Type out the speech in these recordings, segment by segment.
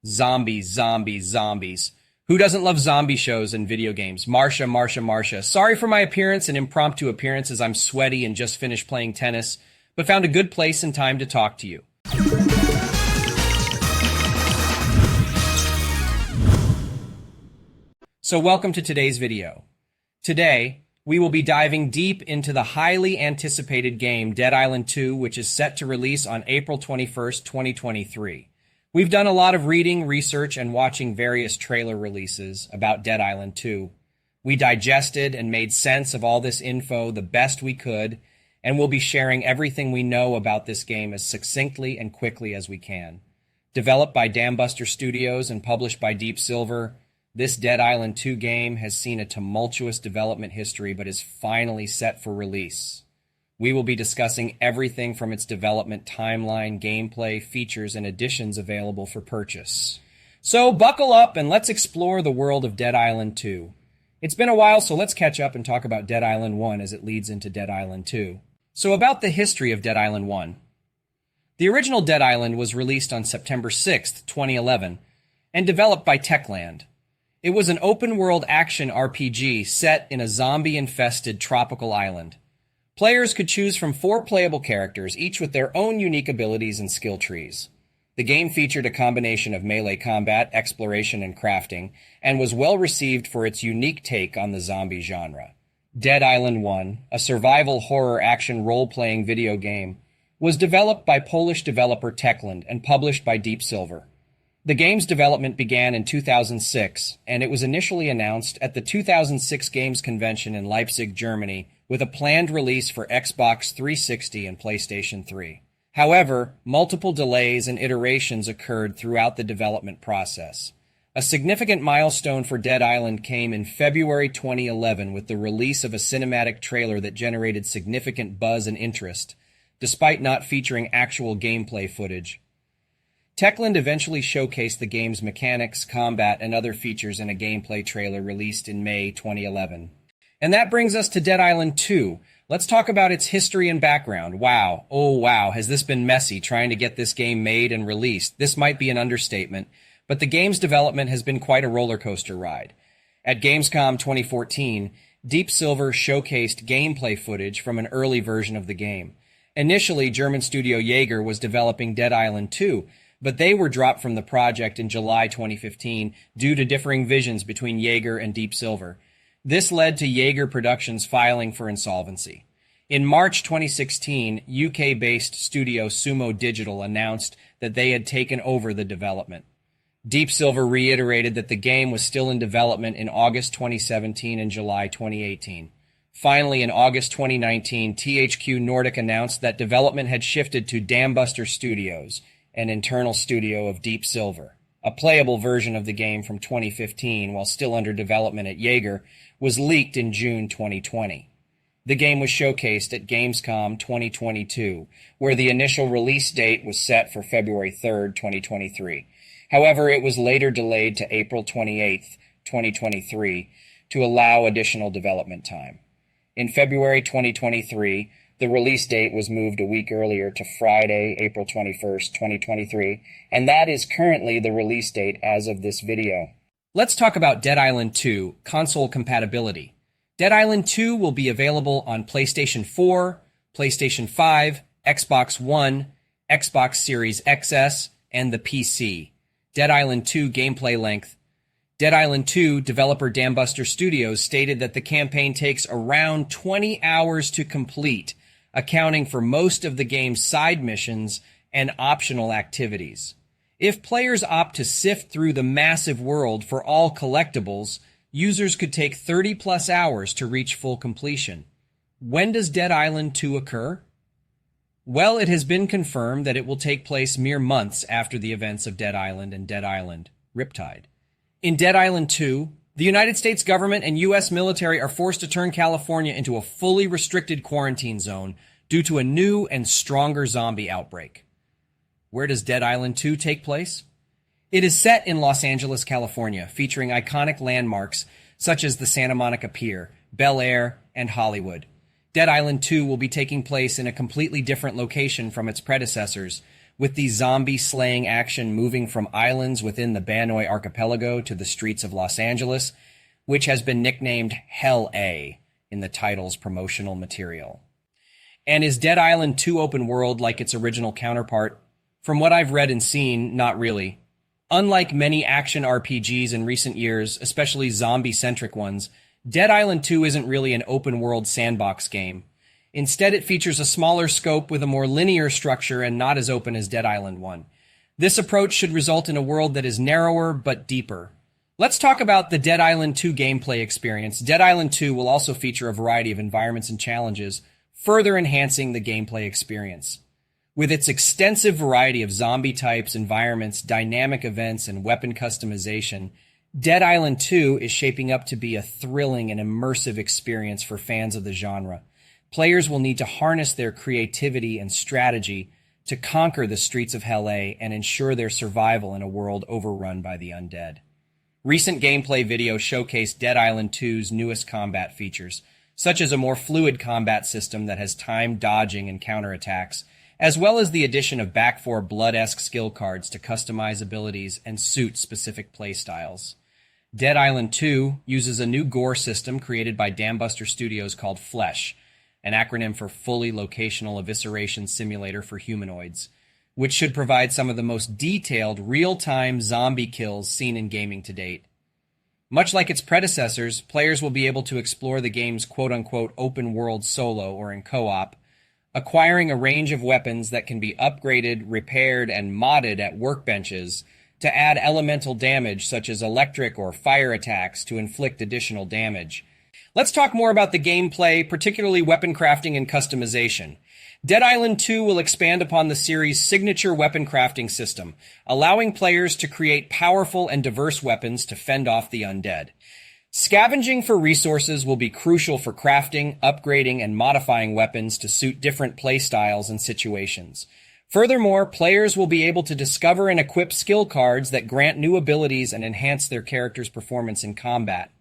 Zombies, zombies, zombies. Who doesn't love zombie shows and video games? Marsha, Marsha, Marsha. Sorry for my appearance and impromptu appearance as I'm sweaty and just finished playing tennis, but found a good place and time to talk to you. So welcome to today's video. Today, we will be diving deep into the highly anticipated game Dead Island 2, which is set to release on April 21st, 2023. We've done a lot of reading, research, and watching various trailer releases about Dead Island 2. We digested and made sense of all this info the best we could, and we'll be sharing everything we know about this game as succinctly and quickly as we can. Developed by Dambuster Studios and published by Deep Silver, this Dead Island 2 game has seen a tumultuous development history but is finally set for release. We will be discussing everything from its development timeline, gameplay, features, and additions available for purchase. So buckle up and let's explore the world of Dead Island 2. It's been a while, so let's catch up and talk about Dead Island 1 as it leads into Dead Island 2. So about the history of Dead Island 1. The original Dead Island was released on September 6th, 2011, and developed by Techland. It was an open-world action RPG set in a zombie-infested tropical island. Players could choose from 4 playable characters, each with their own unique abilities and skill trees. The game featured a combination of melee combat, exploration, and crafting, and was well received for its unique take on the zombie genre. Dead Island 1, a survival horror action role-playing video game, was developed by Polish developer Techland and published by Deep Silver. The game's development began in 2006, and it was initially announced at the 2006 Games Convention in Leipzig, Germany, with a planned release for Xbox 360 and PlayStation 3. However, multiple delays and iterations occurred throughout the development process. A significant milestone for Dead Island came in February 2011 with the release of a cinematic trailer that generated significant buzz and interest, despite not featuring actual gameplay footage. Techland eventually showcased the game's mechanics, combat, and other features in a gameplay trailer released in May 2011. And that brings us to Dead Island 2. Let's talk about its history and background. Wow, oh wow, has this been messy trying to get this game made and released? This might be an understatement, but the game's development has been quite a roller coaster ride. At Gamescom 2014, Deep Silver showcased gameplay footage from an early version of the game. Initially, German studio Jaeger was developing Dead Island 2, but they were dropped from the project in July 2015 due to differing visions between Jaeger and Deep Silver. This led to Jaeger Productions filing for insolvency. In March 2016, UK-based studio Sumo Digital announced that they had taken over the development. Deep Silver reiterated that the game was still in development in August 2017 and July 2018. Finally, in August 2019, THQ Nordic announced that development had shifted to Dambuster Studios, an internal studio of Deep Silver. A playable version of the game from 2015, while still under development at Jaeger, was leaked in June 2020. The game was showcased at Gamescom 2022, where the initial release date was set for February 3rd, 2023. However, it was later delayed to April 28th, 2023, to allow additional development time. In February 2023, the release date was moved a week earlier to Friday, April 21st, 2023, and that is currently the release date as of this video. Let's talk about Dead Island 2 console compatibility. Dead Island 2 will be available on PlayStation 4, PlayStation 5, Xbox One, Xbox Series XS, and the PC. Dead Island 2 gameplay length. Dead Island 2 developer Dambuster Studios stated that the campaign takes around 20 hours to complete, accounting for most of the game's side missions and optional activities. If players opt to sift through the massive world for all collectibles, users could take 30+ hours to reach full completion. When does Dead Island 2 occur? Well, it has been confirmed that it will take place mere months after the events of Dead Island and Dead Island Riptide. In Dead Island 2, the United States government and U.S. military are forced to turn California into a fully restricted quarantine zone due to a new and stronger zombie outbreak. Where does Dead Island 2 take place? It is set in Los Angeles, California, featuring iconic landmarks such as the Santa Monica Pier, Bel Air, and Hollywood. Dead Island 2 will be taking place in a completely different location from its predecessors, with the zombie-slaying action moving from islands within the Banoi archipelago to the streets of Los Angeles, which has been nicknamed Hell A in the title's promotional material. And is Dead Island 2 open world like its original counterpart? From what I've read and seen, not really. Unlike many action RPGs in recent years, especially zombie-centric ones, Dead Island 2 isn't really an open-world sandbox game. Instead, it features a smaller scope with a more linear structure and not as open as Dead Island 1. This approach should result in a world that is narrower but deeper. Let's talk about the Dead Island 2 gameplay experience. Dead Island 2 will also feature a variety of environments and challenges, further enhancing the gameplay experience. With its extensive variety of zombie types, environments, dynamic events, and weapon customization, Dead Island 2 is shaping up to be a thrilling and immersive experience for fans of the genre. Players will need to harness their creativity and strategy to conquer the streets of Hell A and ensure their survival in a world overrun by the undead. Recent gameplay videos showcase Dead Island 2's newest combat features, such as a more fluid combat system that has timed dodging and counterattacks, as well as the addition of back 4 Blood-esque skill cards to customize abilities and suit specific playstyles. Dead Island 2 uses a new gore system created by Dambuster Studios called Flesh, an acronym for Fully Locational Evisceration Simulator for Humanoids, which should provide some of the most detailed, real-time zombie kills seen in gaming to date. Much like its predecessors, players will be able to explore the game's quote-unquote open-world solo or in co-op, acquiring a range of weapons that can be upgraded, repaired, and modded at workbenches to add elemental damage such as electric or fire attacks to inflict additional damage. Let's talk more about the gameplay, particularly weapon crafting and customization. Dead Island 2 will expand upon the series' signature weapon crafting system, allowing players to create powerful and diverse weapons to fend off the undead. Scavenging for resources will be crucial for crafting, upgrading, and modifying weapons to suit different playstyles and situations. Furthermore, players will be able to discover and equip skill cards that grant new abilities and enhance their character's performance in combat.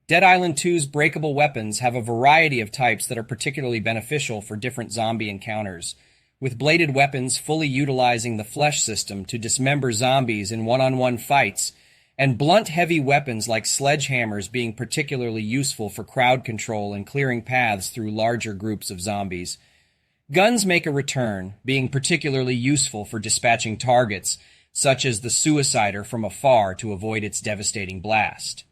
Dead Island 2's breakable weapons have a variety of types that are particularly beneficial for different zombie encounters, with bladed weapons fully utilizing the flesh system to dismember zombies in one-on-one fights, and blunt heavy weapons like sledgehammers being particularly useful for crowd control and clearing paths through larger groups of zombies. Guns make a return, being particularly useful for dispatching targets, such as the Suicider from afar to avoid its devastating blast.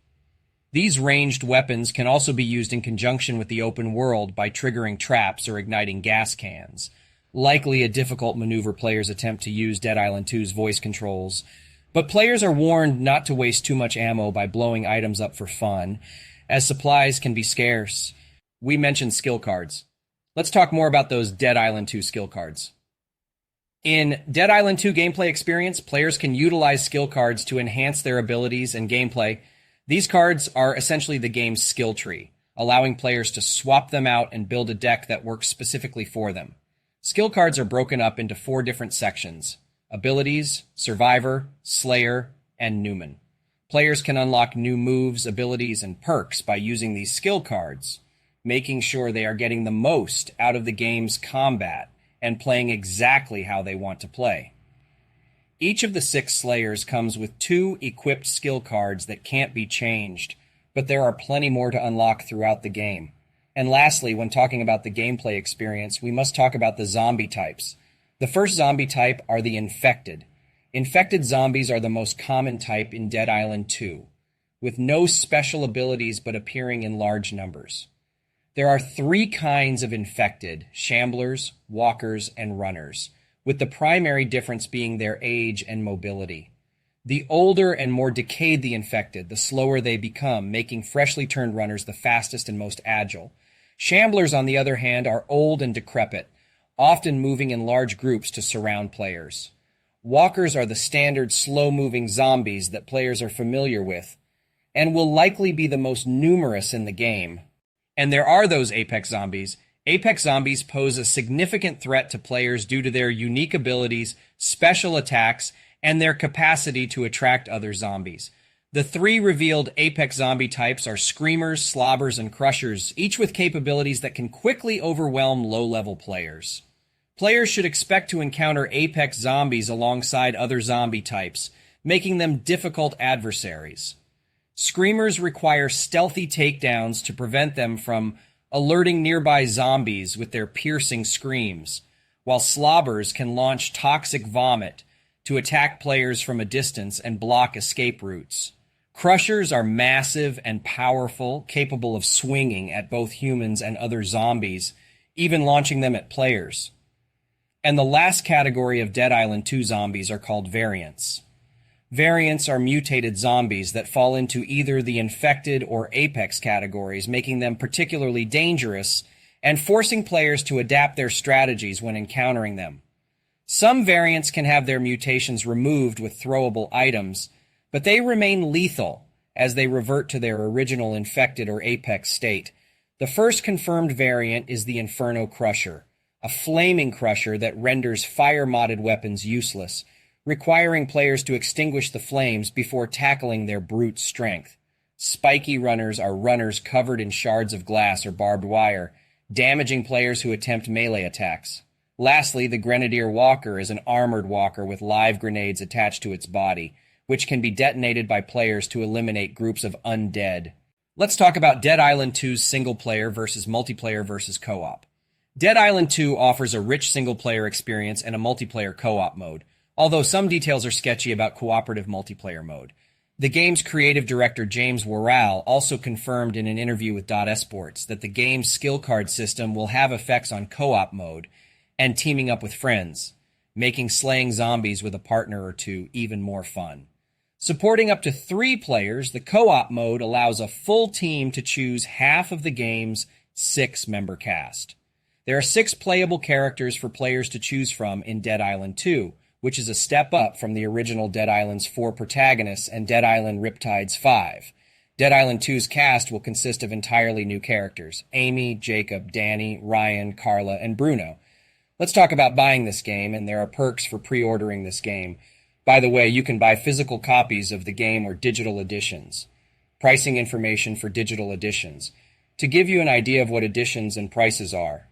These ranged weapons can also be used in conjunction with the open world by triggering traps or igniting gas cans. Likely a difficult maneuver players attempt to use Dead Island 2's voice controls, but players are warned not to waste too much ammo by blowing items up for fun, as supplies can be scarce. We mentioned skill cards. Let's talk more about those Dead Island 2 skill cards. In Dead Island 2 gameplay experience, players can utilize skill cards to enhance their abilities and gameplay. These cards are essentially the game's skill tree, allowing players to swap them out and build a deck that works specifically for them. Skill cards are broken up into 4 different sections: Abilities, Survivor, Slayer, and Newman. Players can unlock new moves, abilities, and perks by using these skill cards, making sure they are getting the most out of the game's combat and playing exactly how they want to play. Each of the 6 Slayers comes with 2 equipped skill cards that can't be changed, but there are plenty more to unlock throughout the game. And lastly, when talking about the gameplay experience, we must talk about the zombie types. The first zombie type are the Infected. Infected zombies are the most common type in Dead Island 2, with no special abilities but appearing in large numbers. There are 3 kinds of Infected: Shamblers, Walkers, and Runners, with the primary difference being their age and mobility. The older and more decayed the Infected, the slower they become, making freshly turned runners the fastest and most agile. Shamblers, on the other hand, are old and decrepit, often moving in large groups to surround players. Walkers are the standard slow-moving zombies that players are familiar with, and will likely be the most numerous in the game. And there are those Apex zombies. Apex zombies pose a significant threat to players due to their unique abilities, special attacks, and their capacity to attract other zombies. The 3 revealed Apex zombie types are Screamers, Slobbers, and Crushers, each with capabilities that can quickly overwhelm low-level players. Players should expect to encounter apex zombies alongside other zombie types, making them difficult adversaries. Screamers require stealthy takedowns to prevent them from alerting nearby zombies with their piercing screams, while slobbers can launch toxic vomit to attack players from a distance and block escape routes. Crushers are massive and powerful, capable of swinging at both humans and other zombies, even launching them at players. And the last category of Dead Island 2 zombies are called variants. Variants are mutated zombies that fall into either the infected or apex categories, making them particularly dangerous and forcing players to adapt their strategies when encountering them. Some variants can have their mutations removed with throwable items, but they remain lethal as they revert to their original infected or apex state. The first confirmed variant is the Inferno Crusher, a flaming crusher that renders fire-modded weapons useless, requiring players to extinguish the flames before tackling their brute strength. Spiky runners are runners covered in shards of glass or barbed wire, damaging players who attempt melee attacks. Lastly, the Grenadier Walker is an armored walker with live grenades attached to its body, which can be detonated by players to eliminate groups of undead. Let's talk about Dead Island 2's single-player versus multiplayer versus co-op. Dead Island 2 offers a rich single-player experience and a multiplayer co-op mode, although some details are sketchy about cooperative multiplayer mode. The game's creative director James Worrell also confirmed in an interview with Esports that the game's skill card system will have effects on co-op mode and teaming up with friends, making slaying zombies with a partner or two even more fun. Supporting up to 3 players, the co-op mode allows a full team to choose half of the game's 6-member cast. There are 6 playable characters for players to choose from in Dead Island 2, which is a step up from the original Dead Island's 4 protagonists and Dead Island Riptide's 5. Dead Island 2's cast will consist of entirely new characters: Amy, Jacob, Danny, Ryan, Carla, and Bruno. Let's talk about buying this game, and there are perks for pre-ordering this game. By the way, you can buy physical copies of the game or digital editions. Pricing information for digital editions. To give you an idea of what editions and prices are,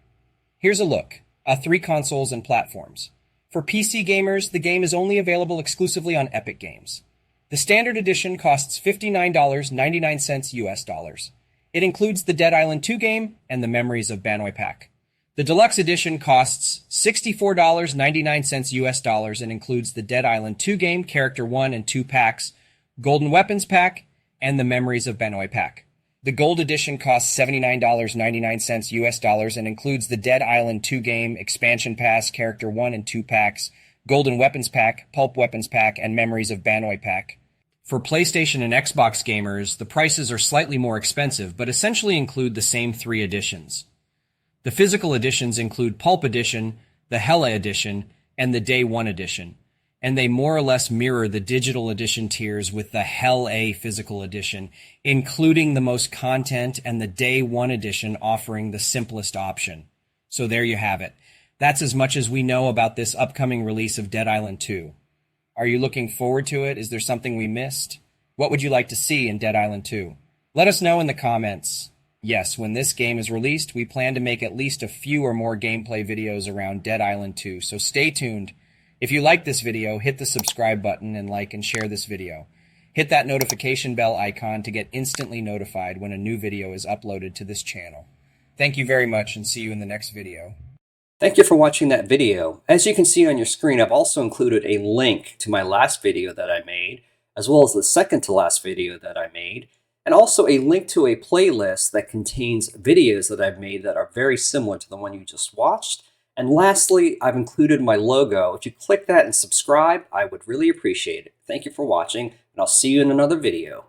here's a look at 3 consoles and platforms. For PC gamers, the game is only available exclusively on Epic Games. The standard edition costs $59.99 US dollars. It includes the Dead Island 2 game and the Memories of Banoi pack. The deluxe edition costs $64.99 US dollars and includes the Dead Island 2 game, Character 1 and 2 packs, Golden Weapons pack, and the Memories of Banoi pack. The Gold Edition costs $79.99 US dollars and includes the Dead Island 2 game, Expansion Pass, Character 1 and 2 packs, Golden Weapons pack, Pulp Weapons pack, and Memories of Banoi pack. For PlayStation and Xbox gamers, the prices are slightly more expensive, but essentially include the same 3 editions. The physical editions include Pulp Edition, the Hella Edition, and the Day 1 Edition, and they more or less mirror the digital edition tiers with the Hell A physical edition, including the most content, and the Day 1 edition offering the simplest option. So there you have it. That's as much as we know about this upcoming release of Dead Island 2. Are you looking forward to it? Is there something we missed? What would you like to see in Dead Island 2? Let us know in the comments. Yes, when this game is released, we plan to make at least a few or more gameplay videos around Dead Island 2, so stay tuned. If you like this video, hit the subscribe button and like and share this video. Hit that notification bell icon to get instantly notified when a new video is uploaded to this channel. Thank you very much and see you in the next video. Thank you for watching that video. As you can see on your screen, I've also included a link to my last video that I made, as well as the second to last video that I made, and also a link to a playlist that contains videos that I've made that are very similar to the one you just watched. And lastly, I've included my logo. If you click that and subscribe, I would really appreciate it. Thank you for watching, and I'll see you in another video.